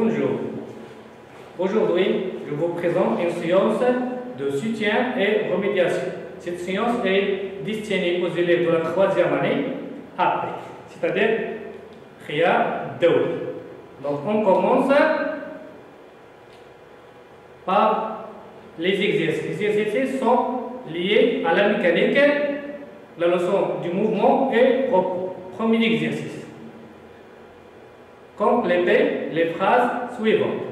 Bonjour. Aujourd'hui, je vous présente une séance de soutien et remédiation. Cette séance est destinée aux élèves de la 3e année après, c'est-à-dire Khia Daoud. Donc on commence par les exercices. Les exercices sont liés à la mécanique, la leçon du mouvement et propos. Premier exercice. Complétez les phrases suivantes.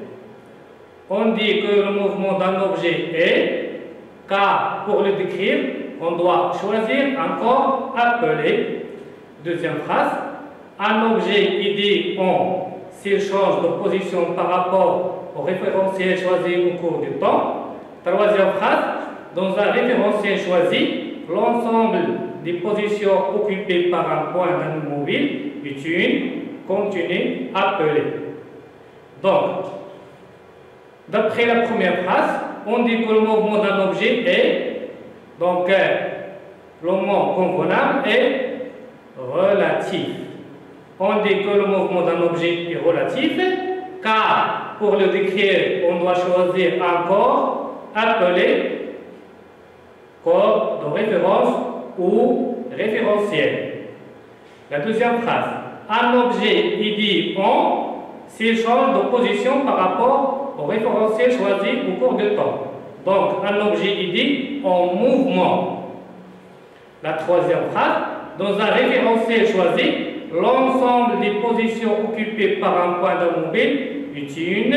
On dit que le mouvement d'un objet est, car pour le décrire, on doit choisir un corps appelé. Deuxième phrase. Un objet est dit on s'il change de position par rapport au référentiel choisi au cours du temps. Troisième phrase. Dans un référentiel choisi, l'ensemble des positions occupées par un point d'un mobile est une continue appelée. Donc, d'après la première phrase, on dit que le mouvement d'un objet est, donc le mot convenable est relatif. On dit que le mouvement d'un objet est relatif, car pour le décrire, on doit choisir un corps appelé corps de référence ou référentiel. La deuxième phrase. Un objet est dit on s'il change de position par rapport au référentiel choisi au cours du temps. Donc, un objet est dit en mouvement. La troisième phrase. Dans un référentiel choisi, l'ensemble des positions occupées par un point d'un mobile est une.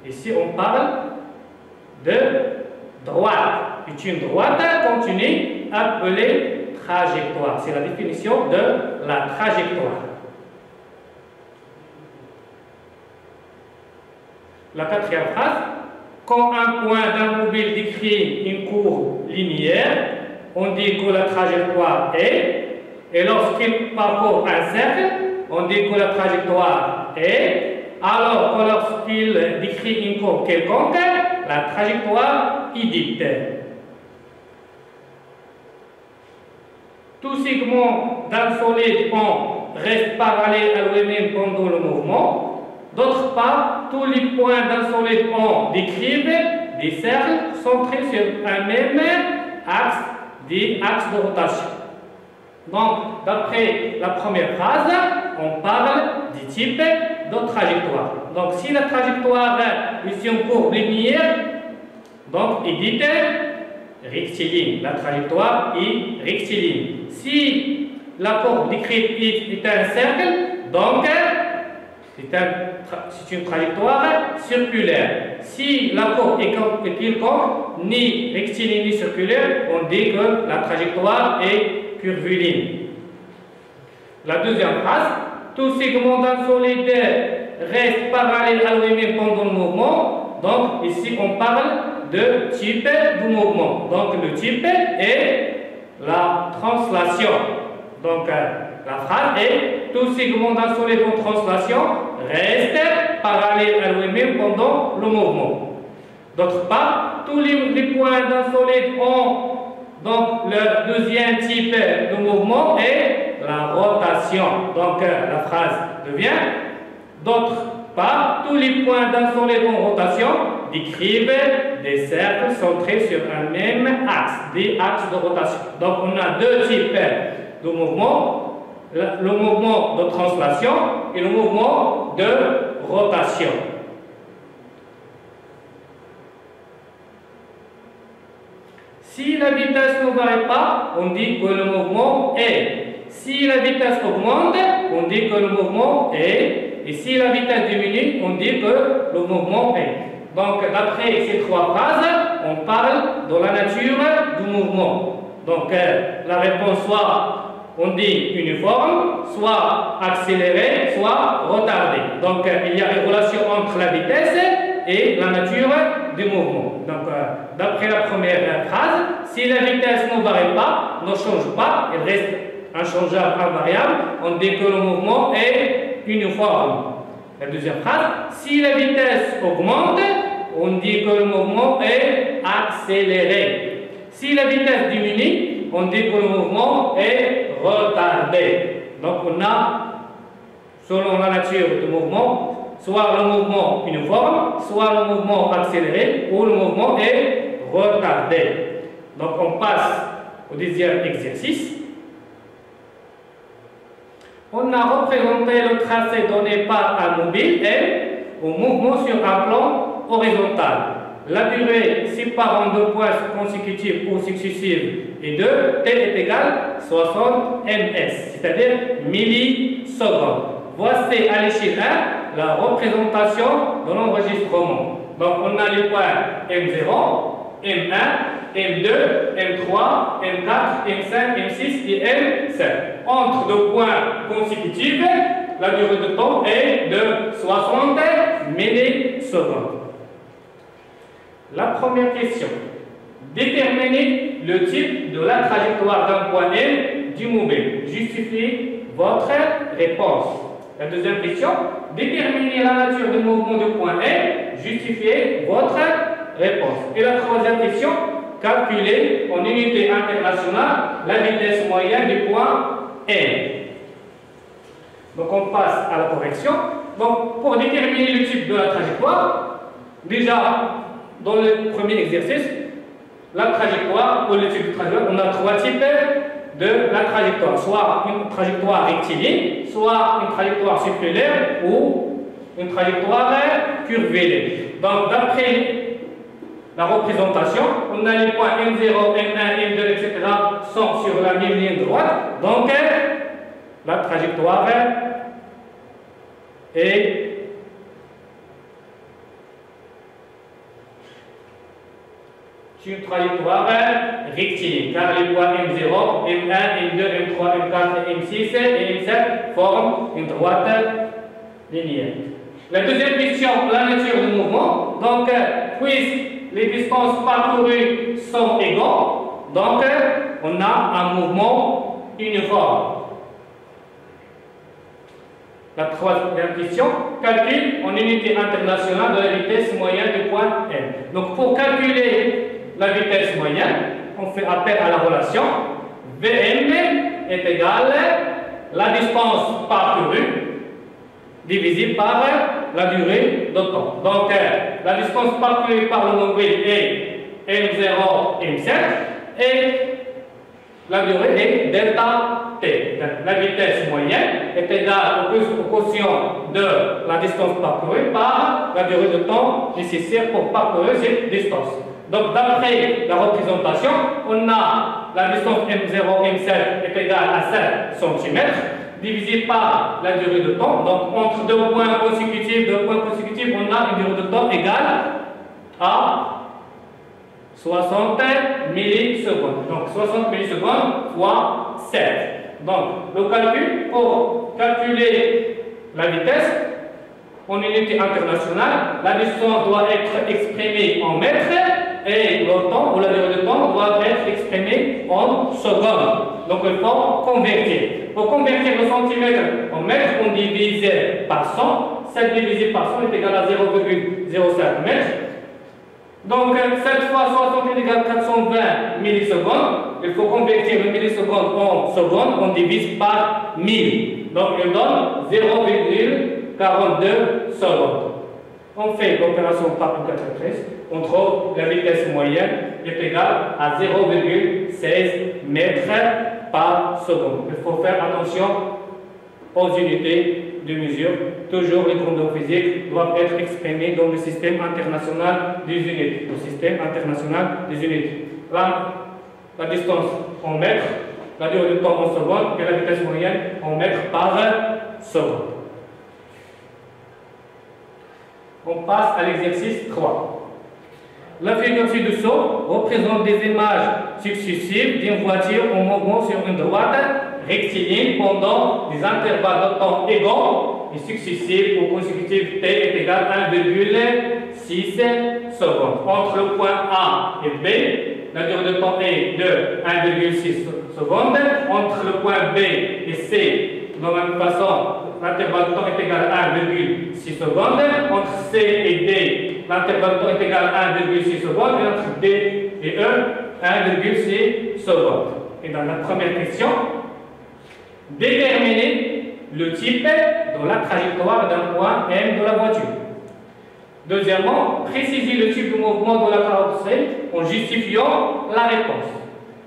Ici, on parle de droite. Est une droite continue appelée trajectoire. C'est la définition de la trajectoire. La quatrième phrase. Quand un point d'un mobile décrit une courbe linéaire, on dit que la trajectoire est, et lorsqu'il parcourt un cercle, on dit que la trajectoire est, alors que lorsqu'il décrit une courbe quelconque, la trajectoire est dite. Tout segment d'un solide reste parallèle à lui-même pendant le mouvement. D'autre part, tous les points d'un solide décrivent des cercles centrés sur un même axe, des axes de rotation. Donc, d'après la première phrase, on parle du type de trajectoire. Donc, si la trajectoire est une courbe linéaire, donc est dite rectiligne. La trajectoire est rectiligne. Si la courbe décrite est un cercle, donc c'est une trajectoire circulaire. Si la courbe est quelconque, ni rectiligne ni circulaire, on dit que la trajectoire est curviligne. La deuxième phrase, tout segment d'un solide reste parallèle à lui-même pendant le mouvement. Donc ici on parle de type du mouvement. Donc le type est la translation. Donc la phrase est tout segment d'un solide en translation reste parallèle à lui-même pendant le mouvement. D'autre part, tous les points d'un solide ont donc le deuxième type de mouvement est la rotation. Donc la phrase devient d'autre part, tous les points d'un solide en rotation décrivent des cercles centrés sur un même axe, des axes de rotation. Donc on a deux types de mouvements, le mouvement de translation et le mouvement de rotation. Si la vitesse ne varie pas, on dit que le mouvement est. Si la vitesse augmente, on dit que le mouvement est. Et si la vitesse diminue, on dit que le mouvement est. Donc, d'après ces trois phrases, on parle de la nature du mouvement. Donc, la réponse soit on dit uniforme, soit accéléré, soit retardé. Donc, il y a une relation entre la vitesse et la nature du mouvement. Donc, d'après la première phrase, si la vitesse ne varie pas, ne change pas, il reste inchangeable, invariable, on dit que le mouvement est uniforme. La deuxième phrase, si la vitesse augmente, on dit que le mouvement est accéléré. Si la vitesse diminue, on dit que le mouvement est retardé. Donc on a, selon la nature du mouvement, soit le mouvement uniforme, soit le mouvement accéléré ou le mouvement est retardé. Donc on passe au deuxième exercice. On a représenté le tracé donné par un mobile et au mouvement sur un plan horizontal. La durée séparant deux points consécutifs ou successifs et de t est égal 60 ms, c'est-à-dire millisecondes. Voici à l'échelle 1 la représentation de l'enregistrement. Donc on a les points M0, M1, M2, M3, M4, M5, M6 et M7. Entre deux points consécutifs, la durée de temps est de 60 millisecondes. La première question. Déterminez le type de la trajectoire d'un point M du mobile. Justifiez votre réponse. La deuxième question. Déterminez la nature du mouvement du point M. Justifiez votre réponse. Et la troisième question. Calculez en unité internationale la vitesse moyenne du point M. Donc on passe à la correction. Donc pour déterminer le type de la trajectoire, déjà dans le premier exercice, la trajectoire ou le type de trajectoire, on a trois types de la trajectoire. Soit une trajectoire rectiligne, soit une trajectoire circulaire ou une trajectoire curvée. Donc d'après la représentation, on a les points M0, M1, M2, etc. sont sur la même ligne droite. Donc la trajectoire est une trajectoire rectiligne, car les points M0, M1, M2, M3, M4, M6 et M7 forment une droite linéaire. La deuxième question, la nature du mouvement. Donc, puisque les distances parcourues sont égales, donc on a un mouvement uniforme. La troisième question, calcul en unité internationale de la vitesse moyenne du point M. Donc, pour calculer la vitesse moyenne, on fait appel à la relation Vm est égale la distance parcourue divisée par la durée de temps. Donc, la distance parcourue par le mobile est M0, M7 et la durée est delta T. La vitesse moyenne est égale au quotient de la distance parcourue par la durée de temps nécessaire pour parcourir cette distance. Donc, d'après la représentation, on a la distance M0, M7 est égale à 5 cm divisé par la durée de temps. Donc, entre deux points consécutifs, on a une durée de temps égale à 60 millisecondes. Donc, 60 millisecondes fois 7. Donc, le calcul, pour calculer la vitesse en unité internationale, la distance doit être exprimée en mètres et le temps ou la durée de temps doit être exprimée en secondes. Donc, il faut convertir. Pour convertir le centimètre en mètres, on divise par 100. 7 divisé par 100 est égal à 0,05 mètres. Donc, 7 fois 60 est égal à 420 millisecondes. Il faut convertir le milliseconde en secondes. On divise par 1000. Donc, il donne 0,42 secondes. On fait l'opération par calculatrice. On trouve la vitesse moyenne est égale à 0,16 mètres par seconde. Il faut faire attention aux unités de mesure. Toujours les condoms physiques doivent être exprimés dans le système international des unités. Le système international des unités. Là, la distance en mètres, la durée de temps en secondes et la vitesse moyenne en mètres par seconde. On passe à l'exercice 3. La figure ci-dessous représente des images successives d'une voiture en mouvement sur une droite rectiligne pendant des intervalles de temps égaux et successifs ou consécutifs t est égal à 1,6 secondes. Entre le point A et B, la durée de temps est de 1,6 secondes. Entre le point B et C, de la même façon, l'intervalle de temps est égal à 1,6 secondes. Entre C et D, l'intervalle de temps est égal à 1,6 secondes. Et entre D et E, 1,6 secondes. Et dans la première question, déterminer le type de la trajectoire d'un point M de la voiture. Deuxièmement, préciser le type de mouvement de la carrosserie en justifiant la réponse.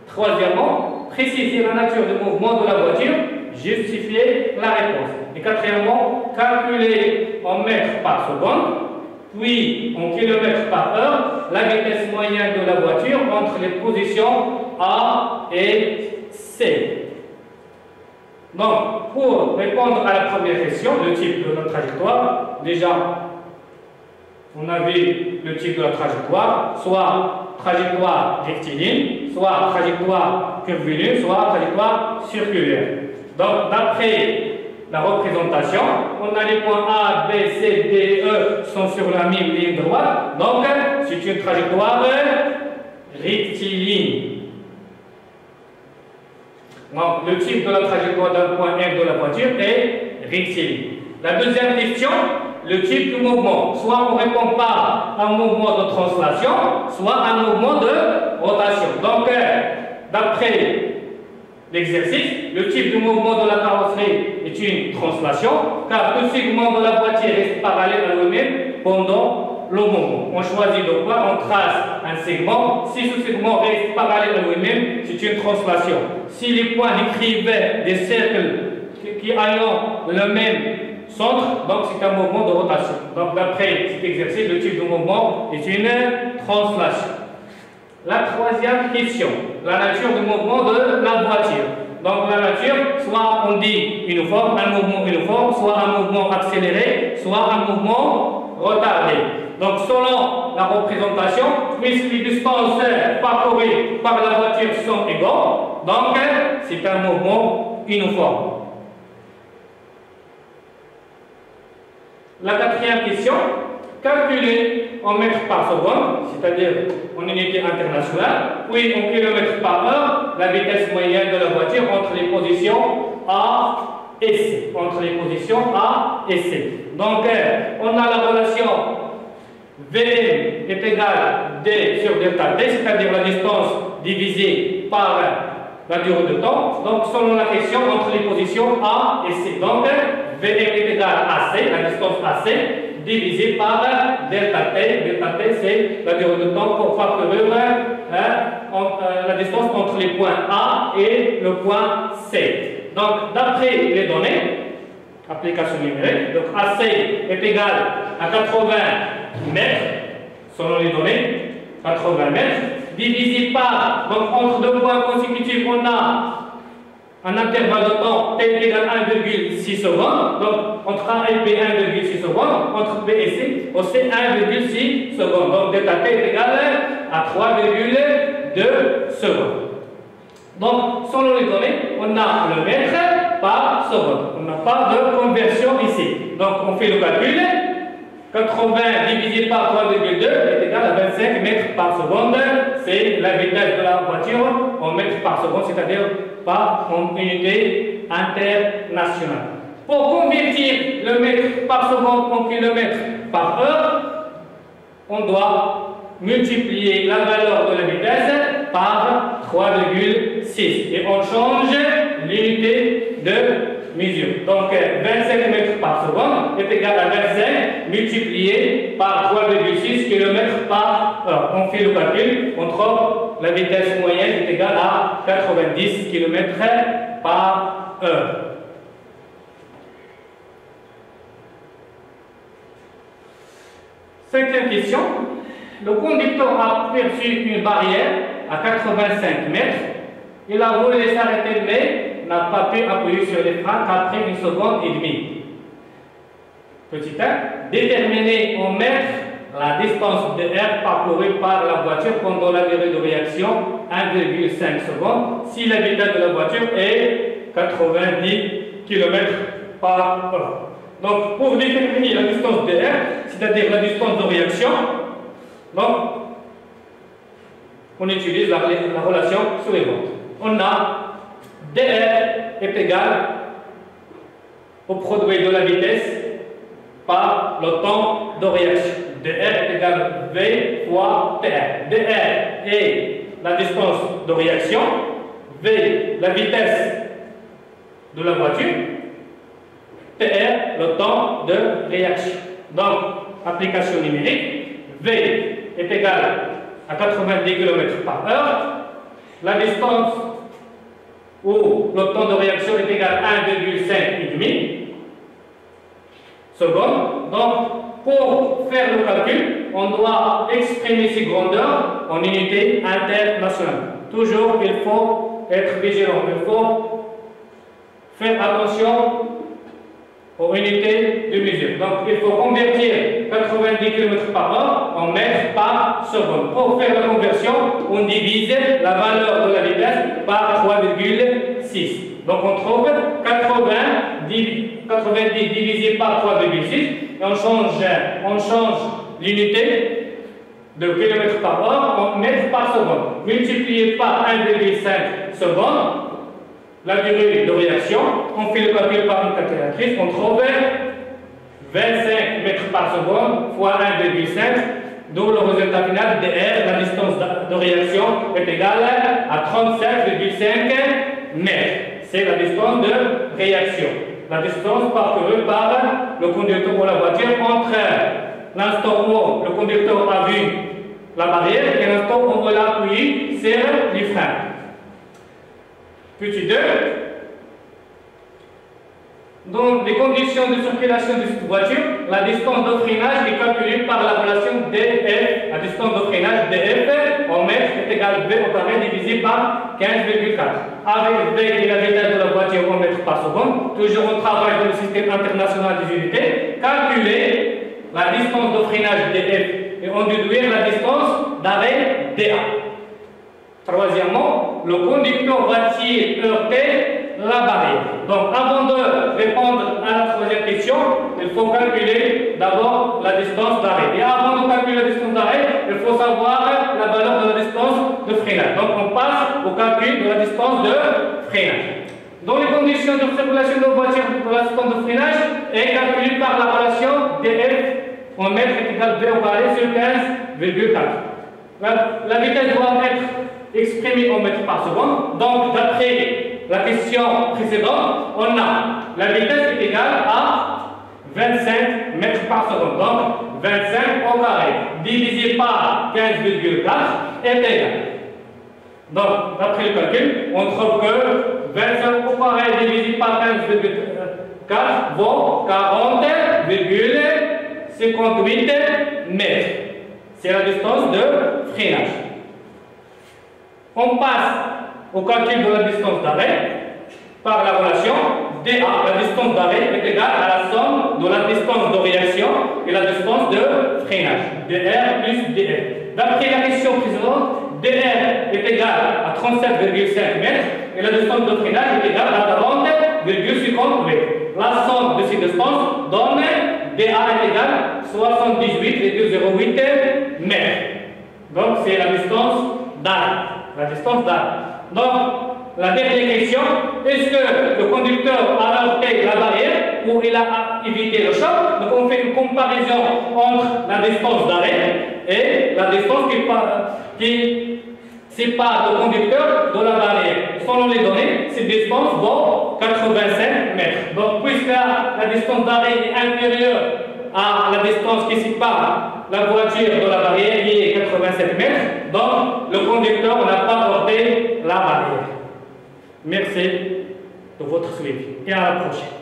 Troisièmement, préciser la nature du mouvement de la voiture, justifier la réponse. Et quatrièmement, calculer en mètres par seconde, puis en kilomètres par heure, la vitesse moyenne de la voiture entre les positions A et C. Donc, pour répondre à la première question, le type de la trajectoire, déjà, on a vu le type de la trajectoire, soit trajectoire rectiligne, soit trajectoire curviligne, soit trajectoire circulaire. Donc, d'après la représentation, on a les points A, B, C, D, E sont sur la même ligne droite. Donc, c'est une trajectoire rectiligne. Donc, le type de la trajectoire d'un point M de la voiture est rectiligne. La deuxième question, le type du mouvement. Soit on répond par un mouvement de translation, soit un mouvement de rotation. Donc, d'après l'exercice, le type de mouvement de la carrosserie est une translation, car tout segment de la voiture reste parallèle à lui-même pendant le mouvement. On choisit de quoi on trace un segment. Si ce segment reste parallèle à lui-même, c'est une translation. Si les points décrivent des cercles qui ayant le même centre, donc c'est un mouvement de rotation. Donc d'après cet exercice, le type de mouvement est une translation. La troisième question, la nature du mouvement de la voiture. Donc la nature, soit on dit uniforme, un mouvement uniforme, soit un mouvement accéléré, soit un mouvement retardé. Donc selon la représentation, puisque les distances parcourues par la voiture sont égales, donc c'est un mouvement uniforme. La quatrième question, calculer en mètres par seconde, c'est-à-dire en unité internationale, puis en kilomètres par heure, la vitesse moyenne de la voiture entre les positions A et C. Entre les positions A et C. Donc, on a la relation VM est égale D sur delta T, c'est-à-dire la distance divisée par la durée de temps. Donc, selon la question, entre les positions A et C. Donc, VM est égal à C, la distance AC, divisé par delta T. Delta T, c'est la durée de temps pour parcourir la distance entre les points A et le point C. Donc, d'après les données, application numérique, donc AC est égal à 80 mètres, selon les données, 80 mètres, divisé par, donc entre deux points consécutifs, on a un intervalle de temps T égale 1,6 secondes, donc entre A et B 1,6 secondes, entre B et C, on sait 1,6 secondes, donc delta T est égal à 3,2 secondes. Donc, selon les données, on a le mètre par seconde. On n'a pas de conversion ici. Donc, on fait le calcul. 80 divisé par 3,2 est égal à 25 mètres par seconde. C'est la vitesse de la voiture en mètres par seconde, c'est-à-dire pas en unité internationale. Pour convertir le mètre par seconde en kilomètre par heure, on doit multiplier la valeur de la vitesse par 3,6 et on change l'unité de mesure. Donc 25 mètres par seconde est égal à 25 multiplié par 3,6 km par heure. On fait le calcul, on trouve la vitesse moyenne est égale à 90 km par heure. Cinquième question. Le conducteur a perçu une barrière à 85 mètres. Il a voulu s'arrêter mais n'a pas pu appuyer sur les freins qu'après 1 seconde et demie. Petit 1. Déterminer en mètres la distance de R parcourue par la voiture pendant la durée de réaction 1,5 secondes si la vitesse de la voiture est 90 km par heure. Donc, pour déterminer la distance de R, c'est-à-dire la distance de réaction, donc, on utilise la relation suivante. On a dr est égal au produit de la vitesse par le temps de réaction. dr est égal à V fois tr. dr est la distance de réaction, V la vitesse de la voiture, TR, le temps de réaction. Donc, application numérique, V est égal à 90 km/h. La distance où le temps de réaction est égal à 1,5 secondes. Donc, pour faire le calcul, on doit exprimer ces grandeurs en unités internationales. Toujours, il faut être vigilant, il faut faire attention aux unités de mesure. Donc, il faut convertir 90 km/h en mètres par seconde. Pour faire la conversion, on divise la valeur de la vitesse par 3,6. Donc, on trouve 90 divisé par 3,6 et on change l'unité de km/h en mètres par seconde. Multiplié par 1,5 secondes, la durée de réaction, on fait le calcul par une calculatrice, on trouve 25 mètres par seconde fois 1,5, d'où le résultat final dr, la distance de réaction est égale à 37,5 mètres. C'est la distance de réaction. La distance parcourue par le conducteur ou la voiture entre l'instant où le conducteur a vu la barrière et l'instant où on l'a appuyé sur les freins. Petit 2. Dans les conditions de circulation de cette voiture, la distance de freinage est calculée par la relation DF. La distance de freinage DF en mètres est égale V au carré divisé par 15,4. Avec V et la vitesse de la voiture en mètres par seconde, toujours on travaille dans le système international des unités, calculer la distance de freinage DF et on déduire la distance d'arrêt DA. Troisièmement, le conducteur va-t-il heurter la barrière? Donc, avant de répondre à la troisième question, il faut calculer d'abord la distance d'arrêt. Et avant de calculer la distance d'arrêt, il faut savoir la valeur de la distance de freinage. Donc, on passe au calcul de la distance de freinage. Dans les conditions de circulation de la voiture, la distance de freinage est calculée par la relation DF en mètres est égal V au carré sur 15,4. La vitesse doit être exprimée en mètres par seconde. Donc, d'après la question précédente, on a la vitesse est égale à 25 mètres par seconde. Donc, 25 au carré divisé par 15,4 est égal. Donc, d'après le calcul, on trouve que 25 au carré divisé par 15,4 vaut 40,58 mètres. C'est la distance de freinage. On passe au calcul de la distance d'arrêt par la relation DA. La distance d'arrêt est égale à la somme de la distance de réaction et la distance de freinage. DR plus DF. D'après la question précédente, DR est égal à 37,5 mètres et la distance de freinage est égale à 40,50 mètres. La somme de ces distances donne DA est égal à 78,08 mètres. Donc c'est la distance d'arrêt. La distance d'arrêt. Donc, la dernière question, est-ce que le conducteur a heurté la barrière ou il a évité le choc? Donc, on fait une comparaison entre la distance d'arrêt et la distance qui sépare le conducteur de la barrière. Selon les données, cette distance vaut 85 mètres. Donc, puisque la distance d'arrêt est inférieure à la distance qui sépare la voiture de la barrière qui est 87 mètres, donc le conducteur n'a pas heurté la barrière. Merci de votre suivi et à la prochaine.